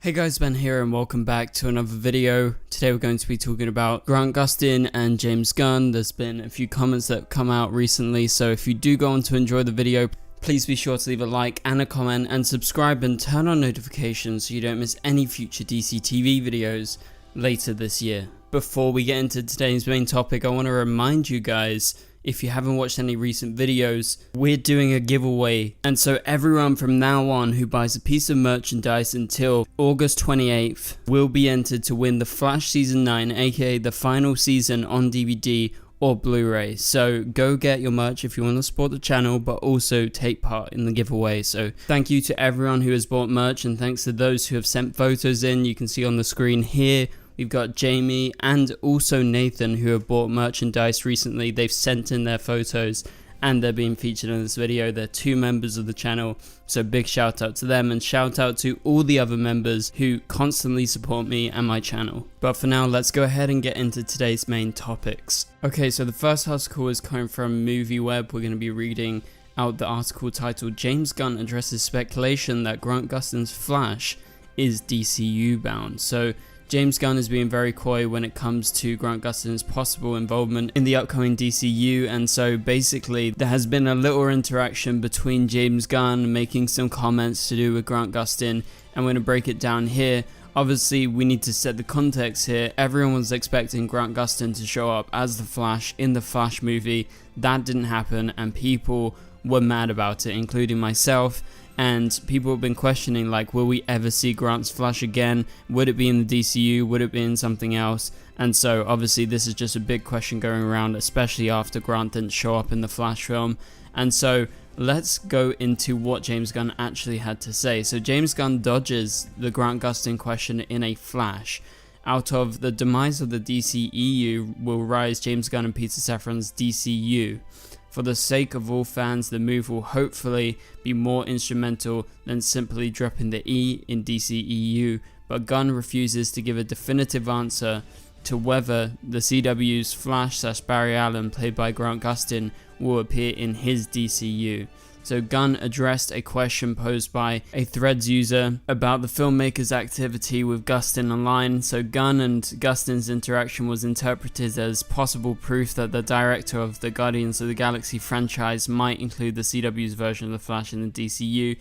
Hey guys, Ben here and welcome back to another video. Today we're going to be talking about Gustin and James Gunn. There's been a few comments that have come out recently, so if you do go on to enjoy the video, please be sure to leave a like and a comment and subscribe and turn on notifications so you don't miss any future DCTV videos later this year. Before we get into today's main topic, I want to remind you guys, if you haven't watched any recent videos, we're doing a giveaway, and so everyone from now on who buys a piece of merchandise until August 28th will be entered to win The Flash Season 9, aka the final season, on DVD or Blu-ray. So go get your merch if you want to support the channel, but also take part in the giveaway. So thank you to everyone who has bought merch, and thanks to those who have sent photos in. You can see on the screen here, we've got Jamie and also Nathan who have bought merchandise recently. They've sent in their photos and they're being featured in this video. They're two members of the channel, so big shout out to them and shout out to all the other members who constantly support me and my channel. But for now, let's go ahead and get into today's main topics. Okay, so the first article is coming from MovieWeb. We're going to be reading out the article titled "James Gunn addresses speculation that Grant Gustin's Flash is DCEU bound." So James Gunn is being very coy when it comes to Grant Gustin's possible involvement in the upcoming DCEU, and so basically there has been a little interaction between James Gunn making some comments to do with Grant Gustin. I'm going to break it down here. Obviously, we need to set the context here. Everyone was expecting Grant Gustin to show up as the Flash in the Flash movie. That didn't happen, and people were mad about it, including myself. And people have been questioning, like, will we ever see Grant's Flash again? Would it be in the DCU? Would it be in something else? And so obviously this is just a big question going around, especially after Grant didn't show up in the Flash film. And so let's go into what James Gunn actually had to say. So James Gunn dodges the Grant Gustin question in a flash. Out of the demise of the DCEU will rise James Gunn and Peter Safran's DCU. For the sake of all fans, the move will hopefully be more instrumental than simply dropping the E in DCEU, but Gunn refuses to give a definitive answer to whether the CW's Flash/Barry Allen, played by Grant Gustin, will appear in his DCU. So Gunn addressed a question posed by a Threads user about the filmmaker's activity with Gustin online. So Gunn and Gustin's interaction was interpreted as possible proof that the director of the Guardians of the Galaxy franchise might include the CW's version of the Flash in the DCU.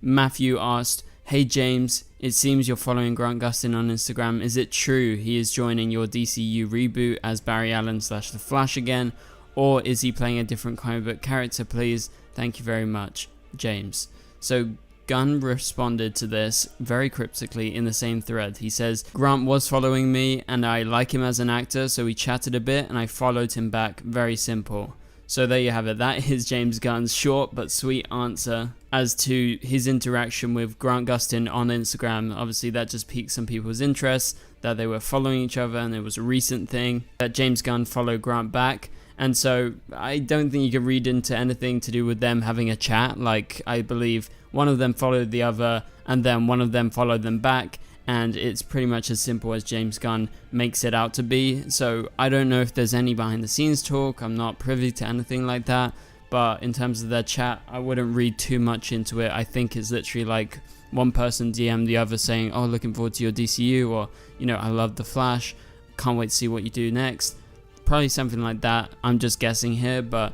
Matthew asked, "Hey James, it seems you're following Grant Gustin on Instagram. Is it true he is joining your DCU reboot as Barry Allen/The Flash again? Or is he playing a different comic book character, please? Thank you very much, James." So Gunn responded to this very cryptically in the same thread. He says, "Grant was following me and I like him as an actor, so we chatted a bit and I followed him back. Very simple." So there you have it. That is James Gunn's short but sweet answer as to his interaction with Grant Gustin on Instagram. Obviously that just piqued some people's interest, that they were following each other, and it was a recent thing that James Gunn followed Grant back. And so I don't think you can read into anything to do with them having a chat. Like, I believe one of them followed the other and then one of them followed them back, and it's pretty much as simple as James Gunn makes it out to be. So I don't know if there's any behind the scenes talk. I'm not privy to anything like that, but in terms of their chat, I wouldn't read too much into it. I think it's literally like one person DM'd the other saying, "Oh, looking forward to your DCU," or, you know, "I love the Flash, can't wait to see what you do next." Probably something like that. I'm just guessing here, but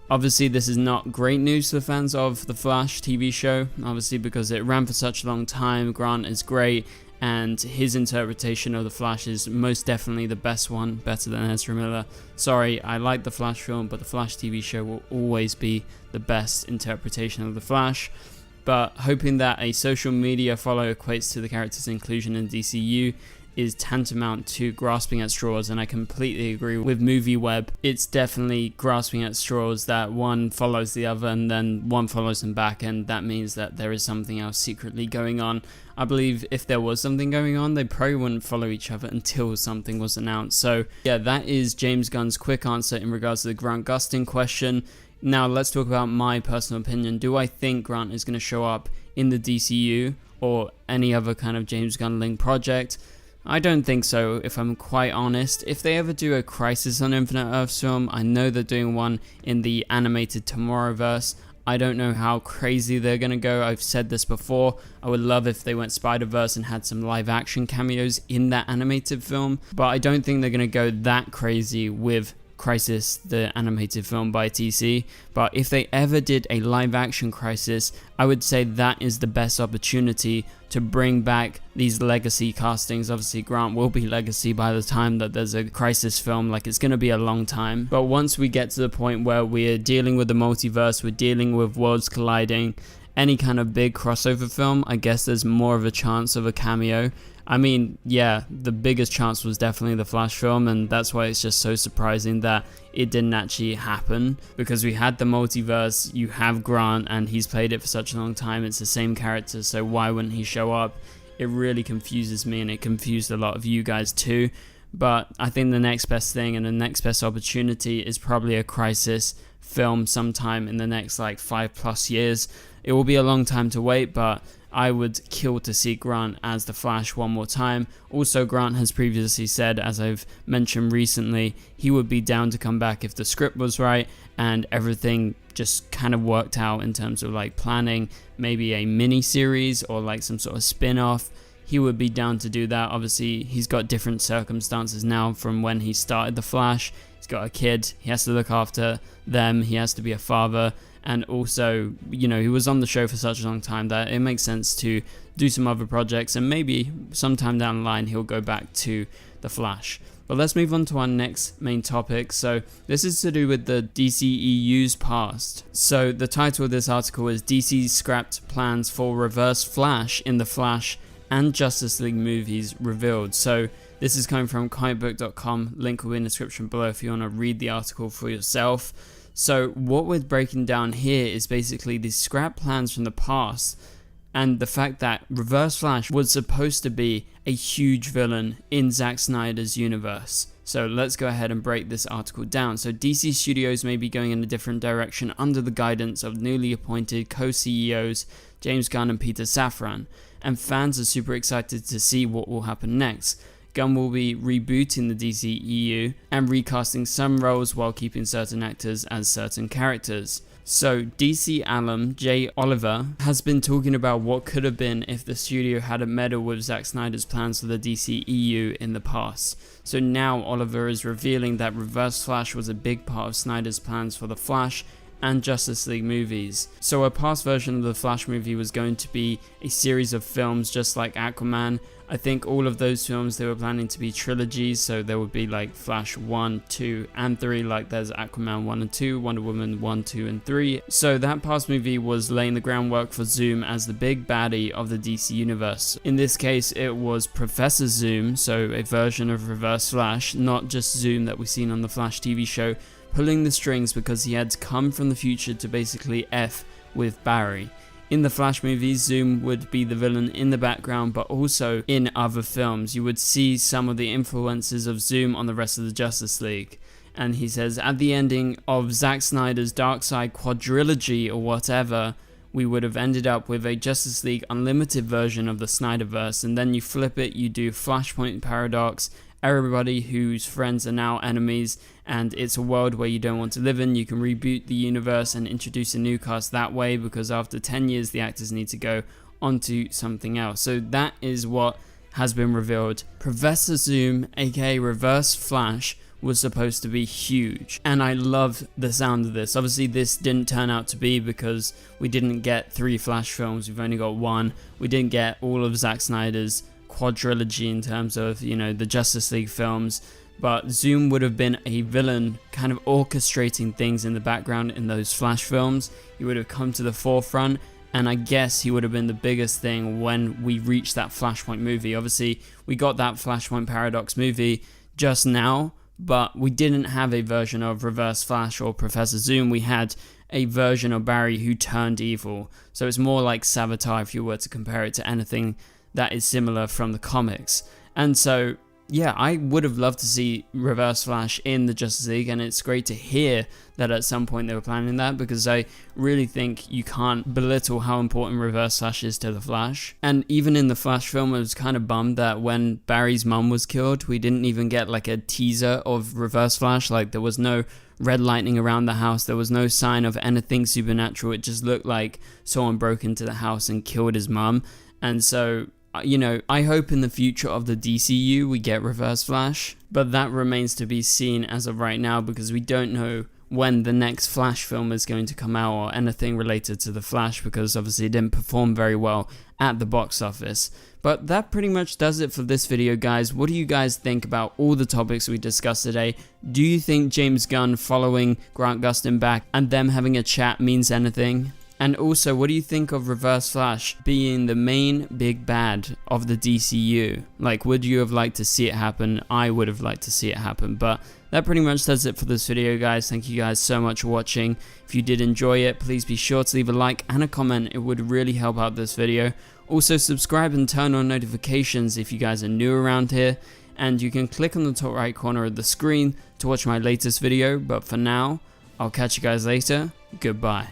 obviously this is not great news to the fans of the Flash TV show, obviously because it ran for such a long time. Grant is great, and his interpretation of the Flash is most definitely the best one, better than Ezra Miller. Sorry, I like the Flash film, but the Flash TV show will always be the best interpretation of the Flash. But hoping that a social media follow equates to the character's inclusion in DCU is tantamount to grasping at straws, and I completely agree with MovieWeb. It's definitely grasping at straws that one follows the other and then one follows them back, and that means that there is something else secretly going on. I believe if there was something going on, they probably wouldn't follow each other until something was announced. So yeah, that is James Gunn's quick answer in regards to the Grant Gustin question. Now let's talk about my personal opinion. Do I think Grant is going to show up in the DCU or any other kind of James Gunn linked project? I don't think so, if I'm quite honest. If they ever do a Crisis on Infinite Earths film, I know they're doing one in the animated Tomorrowverse. I don't know how crazy they're gonna go. I've said this before. I would love if they went Spider-Verse and had some live action cameos in that animated film, but I don't think they're gonna go that crazy with Crisis, the animated film by TC. But if they ever did a live action Crisis, I would say that is the best opportunity to bring back these legacy castings. Obviously Grant will be legacy by the time that there's a Crisis film, like it's going to be a long time. But once we get to the point where we're dealing with the multiverse, we're dealing with worlds colliding, any kind of big crossover film, I guess there's more of a chance of a cameo. I mean, yeah, the biggest chance was definitely the Flash film, and that's why it's just so surprising that it didn't actually happen, because we had the multiverse, you have Grant, and he's played it for such a long time, it's the same character, so why wouldn't he show up? It really confuses me, and it confused a lot of you guys too. But I think the next best thing and the next best opportunity is probably a Crisis film sometime in the next like 5+ years. It will be a long time to wait, but I would kill to see Grant as the Flash one more time. Also, Grant has previously said, as I've mentioned recently, he would be down to come back if the script was right and everything just kind of worked out in terms of like planning maybe a mini series or like some sort of spin-off. He would be down to do that. Obviously, he's got different circumstances now from when he started the Flash. He's got a kid, he has to look after them, he has to be a father. And also, you know, he was on the show for such a long time that it makes sense to do some other projects, and maybe sometime down the line he'll go back to the Flash. But let's move on to our next main topic. So this is to do with the DCEU's past. So the title of this article is DC Scrapped Plans for Reverse Flash in the Flash and Justice League Movies Revealed. So this is coming from comicbook.com, link will be in the description below if you want to read the article for yourself. So what we're breaking down here is basically the scrap plans from the past and the fact that Reverse Flash was supposed to be a huge villain in Zack Snyder's universe. So let's go ahead and break this article down. So DC Studios may be going in a different direction under the guidance of newly appointed co-CEOs James Gunn and Peter Safran, and fans are super excited to see what will happen next. Gunn will be rebooting the DCEU and recasting some roles while keeping certain actors as certain characters. So DC alum Jay Oliver has been talking about what could have been if the studio had a meddle with Zack Snyder's plans for the DCEU in the past. So now Oliver is revealing that Reverse Flash was a big part of Snyder's plans for the Flash and Justice League movies. So a past version of the Flash movie was going to be a series of films just like Aquaman. I think all of those films they were planning to be trilogies, so there would be like Flash 1, 2 and 3, like there's Aquaman 1 and 2, Wonder Woman 1, 2 and 3. So that past movie was laying the groundwork for Zoom as the big baddie of the DC universe. In this case it was Professor Zoom, so a version of Reverse Flash, not just Zoom that we've seen on the Flash TV show, pulling the strings because he had come from the future to basically F with Barry. In the Flash movies, Zoom would be the villain in the background, but also in other films. You would see some of the influences of Zoom on the rest of the Justice League. And he says, at the ending of Zack Snyder's Darkseid quadrilogy or whatever, we would have ended up with a Justice League Unlimited version of the Snyderverse, and then you flip it, you do Flashpoint Paradox, everybody whose friends are now enemies, and it's a world where you don't want to live in. You can reboot the universe and introduce a new cast that way, because after 10 years the actors need to go onto something else. So that is what has been revealed. Professor Zoom, aka Reverse Flash, was supposed to be huge, and I love the sound of this. Obviously this didn't turn out to be because we didn't get 3 Flash films, we've only got 1. We didn't get all of Zack Snyder's quadrilogy in terms of, you know, the Justice League films, but Zoom would have been a villain kind of orchestrating things in the background in those Flash films. He would have come to the forefront, and I guess he would have been the biggest thing when we reached that Flashpoint movie. Obviously we got that Flashpoint Paradox movie just now, but we didn't have a version of Reverse Flash or Professor Zoom. We had a version of Barry who turned evil, so it's more like Savitar if you were to compare it to anything that is similar from the comics. And so yeah, I would have loved to see Reverse Flash in the Justice League, and it's great to hear that at some point they were planning that, because I really think you can't belittle how important Reverse Flash is to the Flash. And even in the Flash film, I was kind of bummed that when Barry's mum was killed, we didn't even get like a teaser of Reverse Flash. Like there was no red lightning around the house. There was no sign of anything supernatural. It just looked like someone broke into the house and killed his mum. And so, you know, I hope in the future of the DCU we get Reverse Flash, but that remains to be seen as of right now, because we don't know when the next Flash film is going to come out or anything related to the Flash, because obviously it didn't perform very well at the box office. But that pretty much does it for this video, guys. What do you guys think about all the topics we discussed today? Do you think James Gunn following Grant Gustin back and them having a chat means anything? And also, what do you think of Reverse Flash being the main big bad of the DCU? Like, would you have liked to see it happen? I would have liked to see it happen. But that pretty much does it for this video, guys. Thank you guys so much for watching. If you did enjoy it, please be sure to leave a like and a comment. It would really help out this video. Also, subscribe and turn on notifications if you guys are new around here. And you can click on the top right corner of the screen to watch my latest video. But for now, I'll catch you guys later. Goodbye.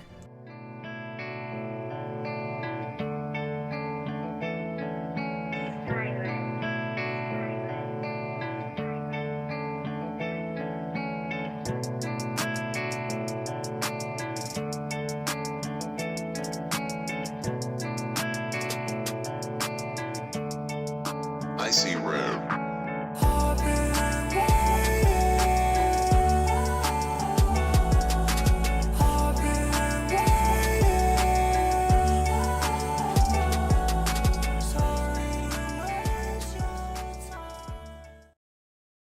I see red.